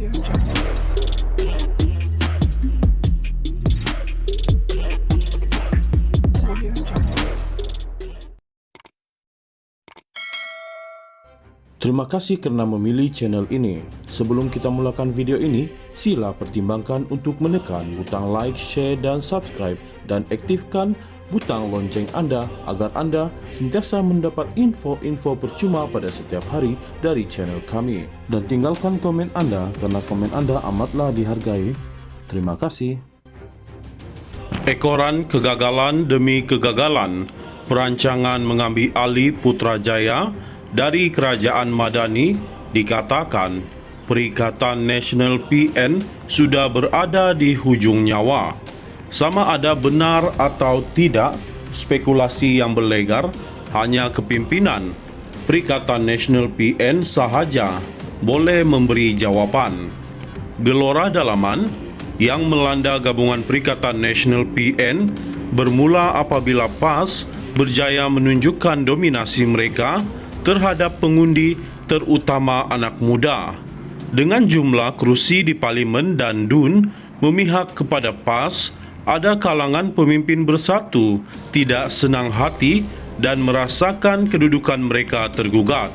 Terima kasih kerana memilih channel ini. Sebelum kita mulakan video ini, sila pertimbangkan untuk menekan butang like, share dan subscribe dan aktifkan butang lonceng anda agar anda sentiasa mendapat info-info percuma pada setiap hari dari channel kami. Dan tinggalkan komen anda kerana komen anda amatlah dihargai. Terima kasih. Ekoran kegagalan demi kegagalan, perancangan mengambil alih Putrajaya dari Kerajaan Madani, dikatakan Perikatan Nasional PN sudah berada di hujung nyawa. Sama ada benar atau tidak, spekulasi yang berlegar, hanya kepimpinan Perikatan Nasional PN sahaja boleh memberi jawapan. Gelora dalaman yang melanda gabungan Perikatan Nasional PN bermula apabila PAS berjaya menunjukkan dominasi mereka terhadap pengundi, terutama anak muda. Dengan jumlah kerusi di Parlimen dan DUN memihak kepada PAS, ada kalangan pemimpin bersatu tidak senang hati dan merasakan kedudukan mereka tergugat.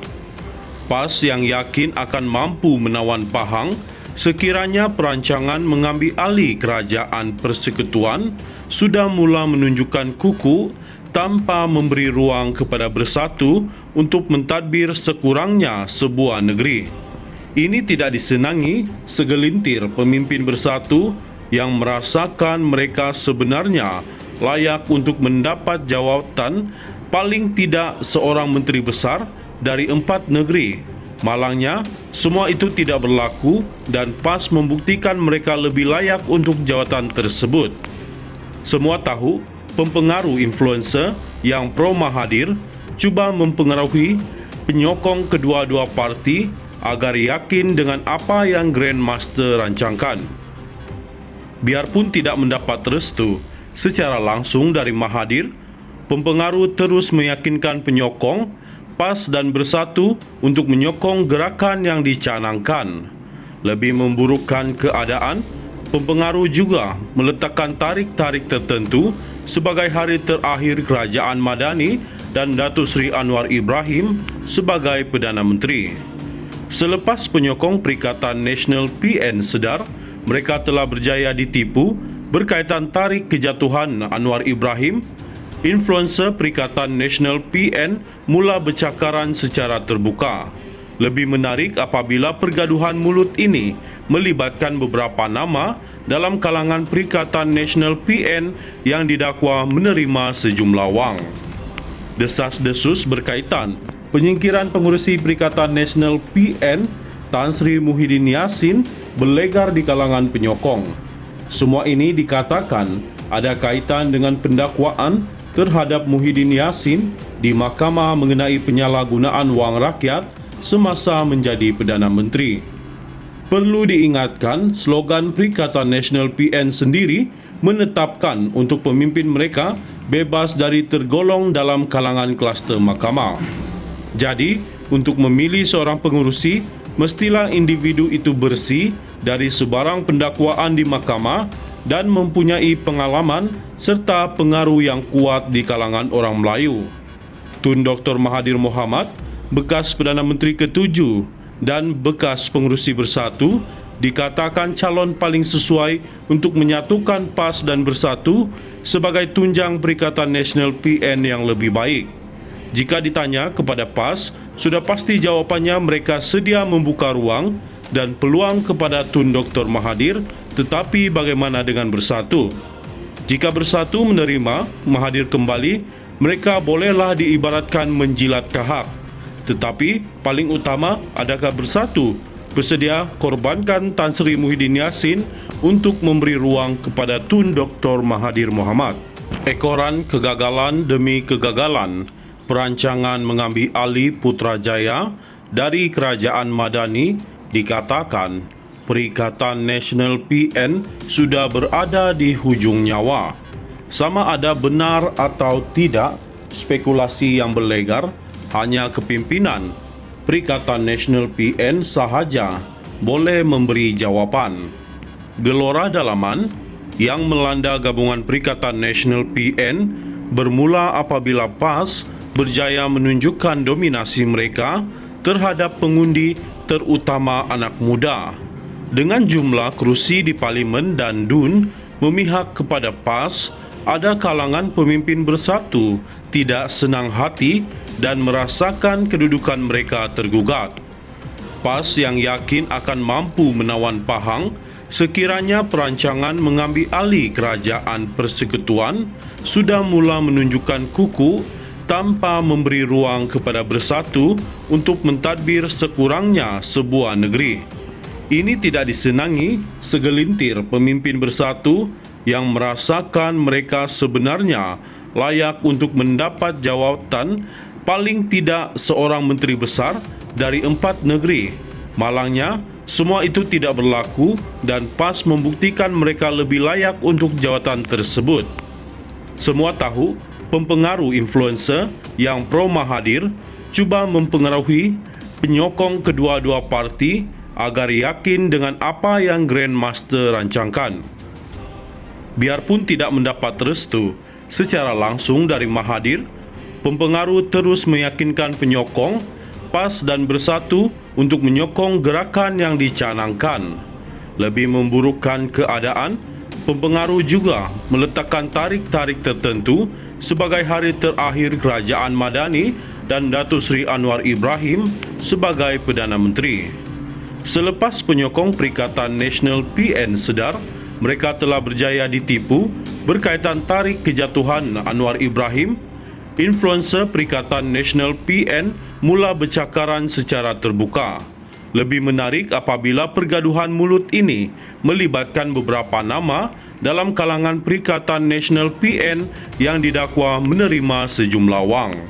PAS yang yakin akan mampu menawan Pahang sekiranya perancangan mengambil alih Kerajaan Persekutuan sudah mula menunjukkan kuku tanpa memberi ruang kepada bersatu untuk mentadbir sekurangnya sebuah negeri. Ini tidak disenangi segelintir pemimpin bersatu yang merasakan mereka sebenarnya layak untuk mendapat jawatan paling tidak seorang menteri besar dari 4 negeri. Malangnya, semua itu tidak berlaku dan PAS membuktikan mereka lebih layak untuk jawatan tersebut. Semua tahu, pempengaruh influencer yang pro-Mahathir cuba mempengaruhi penyokong kedua-dua parti agar yakin dengan apa yang Grandmaster rancangkan. Biarpun tidak mendapat restu secara langsung dari Mahathir, pempengaruh terus meyakinkan penyokong PAS dan Bersatu untuk menyokong gerakan yang dicanangkan. Lebih memburukkan keadaan, pempengaruh juga meletakkan tarik-tarik tertentu sebagai hari terakhir Kerajaan Madani dan Datuk Seri Anwar Ibrahim sebagai Perdana Menteri. Selepas penyokong Perikatan Nasional PN sedar mereka telah berjaya ditipu berkaitan tarik kejatuhan Anwar Ibrahim, influencer Perikatan Nasional PN mula bercakaran secara terbuka. Lebih menarik apabila pergaduhan mulut ini melibatkan beberapa nama dalam kalangan Perikatan Nasional PN yang didakwa menerima sejumlah wang. Desas-desus berkaitan penyingkiran pengurusi Perikatan Nasional PN Tan Sri Muhyiddin Yassin berlegar di kalangan penyokong. Semua ini dikatakan ada kaitan dengan pendakwaan terhadap Muhyiddin Yassin di mahkamah mengenai penyalahgunaan wang rakyat semasa menjadi Perdana Menteri. Perlu diingatkan, slogan Perikatan Nasional PN sendiri menetapkan untuk pemimpin mereka bebas dari tergolong dalam kalangan kluster mahkamah. Jadi, untuk memilih seorang pengurusi, mestilah individu itu bersih dari sebarang pendakwaan di mahkamah dan mempunyai pengalaman serta pengaruh yang kuat di kalangan orang Melayu. Tun Dr. Mahathir Mohamad, bekas Perdana Menteri ke-7 dan bekas pengurusi Bersatu, dikatakan calon paling sesuai untuk menyatukan PAS dan Bersatu sebagai tunjang Perikatan Nasional PN yang lebih baik. Jika ditanya kepada PAS, sudah pasti jawapannya mereka sedia membuka ruang dan peluang kepada Tun Dr. Mahathir, tetapi bagaimana dengan Bersatu? Jika Bersatu menerima Mahathir kembali, mereka bolehlah diibaratkan menjilat kahak. Tetapi paling utama, adakah Bersatu bersedia korbankan Tan Sri Muhyiddin Yassin untuk memberi ruang kepada Tun Dr. Mahathir Mohamad? Ekoran kegagalan demi kegagalan, perancangan mengambil alih Putrajaya dari Kerajaan Madani, dikatakan Perikatan Nasional PN sudah berada di hujung nyawa. Sama ada benar atau tidak, spekulasi yang berlegar, hanya kepimpinan Perikatan Nasional PN sahaja boleh memberi jawapan. Gelora dalaman yang melanda gabungan Perikatan Nasional PN bermula apabila PAS berjaya menunjukkan dominasi mereka terhadap pengundi, terutama anak muda. Dengan jumlah kerusi di Parlimen dan DUN memihak kepada PAS, ada kalangan pemimpin bersatu tidak senang hati dan merasakan kedudukan mereka tergugat. PAS yang yakin akan mampu menawan Pahang sekiranya perancangan mengambil alih kerajaan persekutuan sudah mula menunjukkan kuku tanpa memberi ruang kepada bersatu untuk mentadbir sekurangnya sebuah negeri. Ini tidak disenangi segelintir pemimpin bersatu yang merasakan mereka sebenarnya layak untuk mendapat jawatan paling tidak seorang menteri besar dari 4 negeri. Malangnya, semua itu tidak berlaku dan PAS membuktikan mereka lebih layak untuk jawatan tersebut. Semua tahu, pempengaruh influencer yang pro Mahathir cuba mempengaruhi penyokong kedua-dua parti agar yakin dengan apa yang Grandmaster rancangkan. Biarpun tidak mendapat restu secara langsung dari Mahathir, pempengaruh terus meyakinkan penyokong PAS dan Bersatu untuk menyokong gerakan yang dicanangkan. Lebih memburukkan keadaan, pempengaruh juga meletakkan tarik-tarik tertentu sebagai hari terakhir Kerajaan Madani dan Datuk Seri Anwar Ibrahim sebagai Perdana Menteri. Selepas penyokong Perikatan Nasional PN sedar mereka telah berjaya ditipu berkaitan tarik kejatuhan Anwar Ibrahim, influencer Perikatan Nasional PN mula bercakaran secara terbuka. Lebih menarik apabila pergaduhan mulut ini melibatkan beberapa nama dalam kalangan Perikatan Nasional PN yang didakwa menerima sejumlah wang.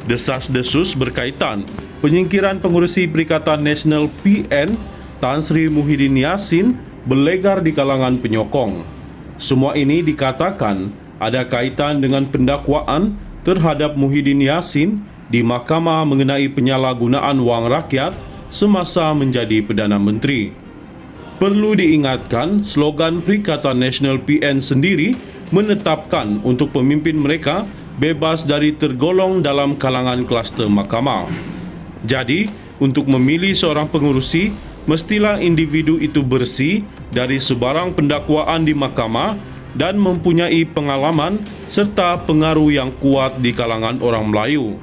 Desas-desus berkaitan penyingkiran pengurusi Perikatan Nasional PN Tan Sri Muhyiddin Yassin berlegar di kalangan penyokong. Semua ini dikatakan ada kaitan dengan pendakwaan terhadap Muhyiddin Yassin di Mahkamah mengenai penyalahgunaan wang rakyat semasa menjadi Perdana Menteri. Perlu diingatkan, slogan Perikatan Nasional PN sendiri menetapkan untuk pemimpin mereka bebas dari tergolong dalam kalangan kluster mahkamah. Jadi, untuk memilih seorang pengurusi, mestilah individu itu bersih dari sebarang pendakwaan di mahkamah dan mempunyai pengalaman serta pengaruh yang kuat di kalangan orang Melayu.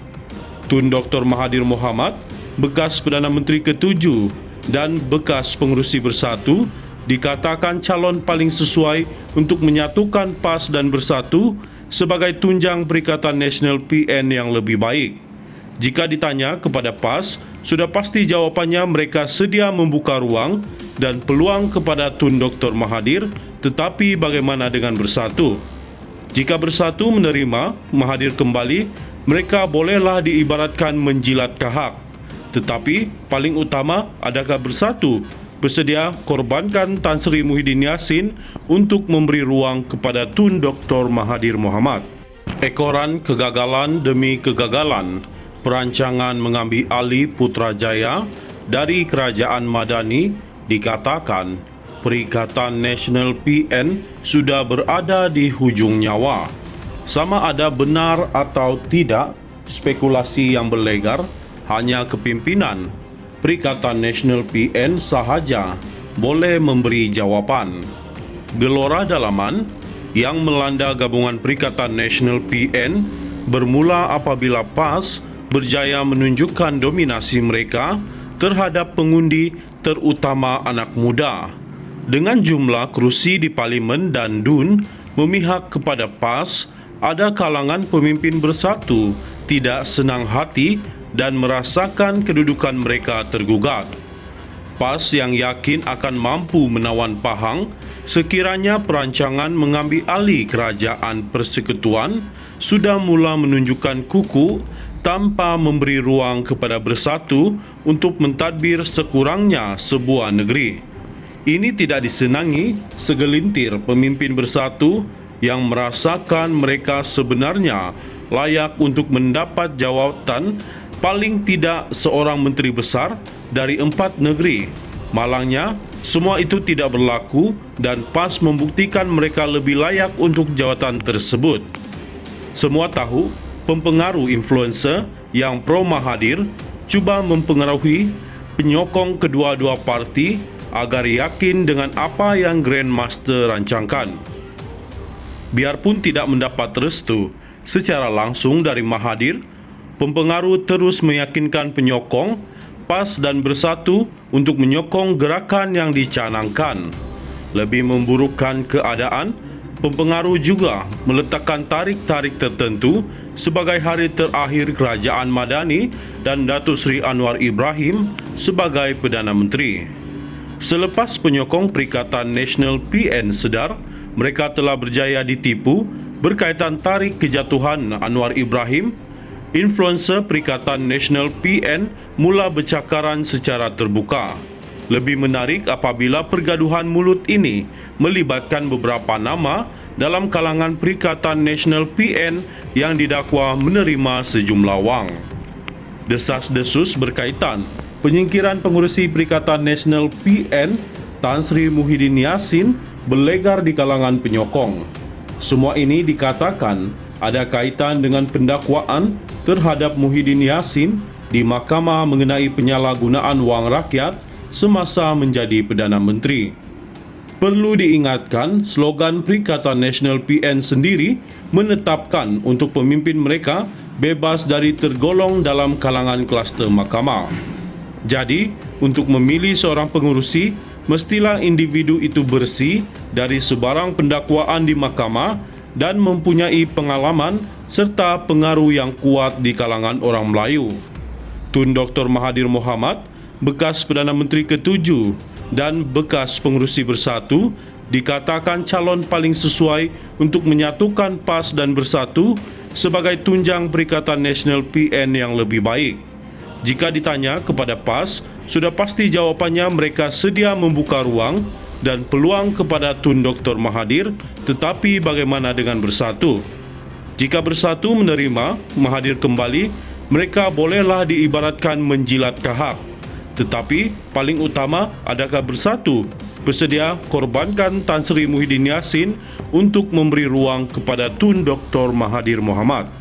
Tun Dr. Mahathir Mohamad, bekas Perdana Menteri ke-7 dan bekas pengurusi Bersatu, dikatakan calon paling sesuai untuk menyatukan PAS dan Bersatu sebagai tunjang Perikatan Nasional PN yang lebih baik. Jika ditanya kepada PAS, sudah pasti jawapannya mereka sedia membuka ruang dan peluang kepada Tun Dr. Mahathir, tetapi bagaimana dengan Bersatu? Jika Bersatu menerima Mahathir kembali, mereka bolehlah diibaratkan menjilat kahak. Tetapi paling utama, adakah Bersatu bersedia korbankan Tan Sri Muhyiddin Yassin untuk memberi ruang kepada Tun Dr. Mahathir Mohamad? Ekoran kegagalan demi kegagalan perancangan mengambil alih Putrajaya dari Kerajaan Madani dikatakan Perikatan Nasional PN sudah berada di hujung nyawa. Sama ada benar atau tidak spekulasi yang berlegar, hanya kepimpinan Perikatan Nasional PN sahaja boleh memberi jawapan. Gelora dalaman yang melanda gabungan Perikatan Nasional PN bermula apabila PAS berjaya menunjukkan dominasi mereka terhadap pengundi, terutama anak muda. Dengan jumlah kerusi di Parlimen dan DUN memihak kepada PAS, ada kalangan pemimpin Bersatu tidak senang hati dan merasakan kedudukan mereka tergugat. PAS yang yakin akan mampu menawan Pahang sekiranya perancangan mengambil alih kerajaan persekutuan sudah mula menunjukkan kuku tanpa memberi ruang kepada Bersatu untuk mentadbir sekurangnya sebuah negeri. Ini tidak disenangi segelintir pemimpin Bersatu yang merasakan mereka sebenarnya layak untuk mendapat jawatan paling tidak seorang menteri besar dari 4 negeri. Malangnya, semua itu tidak berlaku dan PAS membuktikan mereka lebih layak untuk jawatan tersebut. Semua tahu, pempengaruh influencer yang pro Mahathir cuba mempengaruhi penyokong kedua-dua parti agar yakin dengan apa yang Grandmaster rancangkan. Biarpun tidak mendapat restu secara langsung dari Mahathir, pempengaruh terus meyakinkan penyokong PAS dan Bersatu untuk menyokong gerakan yang dicanangkan. Lebih memburukkan keadaan, pempengaruh juga meletakkan tarik-tarik tertentu sebagai hari terakhir Kerajaan Madani dan Datuk Seri Anwar Ibrahim sebagai Perdana Menteri. Selepas penyokong Perikatan Nasional PN sedar mereka telah berjaya ditipu berkaitan tarik kejatuhan Anwar Ibrahim, influencer Perikatan Nasional PN mula bercakaran secara terbuka. Lebih menarik apabila pergaduhan mulut ini melibatkan beberapa nama dalam kalangan Perikatan Nasional PN yang didakwa menerima sejumlah wang. Desas-desus berkaitan penyingkiran pengurusi Perikatan Nasional PN Tan Sri Muhyiddin Yassin berlegar di kalangan penyokong. Semua ini dikatakan ada kaitan dengan pendakwaan terhadap Muhyiddin Yassin di mahkamah mengenai penyalahgunaan wang rakyat semasa menjadi Perdana Menteri. Perlu diingatkan, slogan Perikatan Nasional PN sendiri menetapkan untuk pemimpin mereka bebas dari tergolong dalam kalangan kluster mahkamah. Jadi, untuk memilih seorang pengurusi, mestilah individu itu bersih dari sebarang pendakwaan di mahkamah dan mempunyai pengalaman serta pengaruh yang kuat di kalangan orang Melayu. Tun Dr. Mahathir Mohamad, bekas Perdana Menteri ke-7 dan bekas pengurusi Bersatu, dikatakan calon paling sesuai untuk menyatukan PAS dan Bersatu sebagai tunjang Perikatan Nasional PN yang lebih baik. Jika ditanya kepada PAS, sudah pasti jawapannya mereka sedia membuka ruang dan peluang kepada Tun Dr. Mahathir, tetapi bagaimana dengan Bersatu? Jika Bersatu menerima Mahathir kembali, mereka bolehlah diibaratkan menjilat kahak. Tetapi paling utama, adakah Bersatu bersedia korbankan Tan Sri Muhyiddin Yassin untuk memberi ruang kepada Tun Dr. Mahathir Mohamad?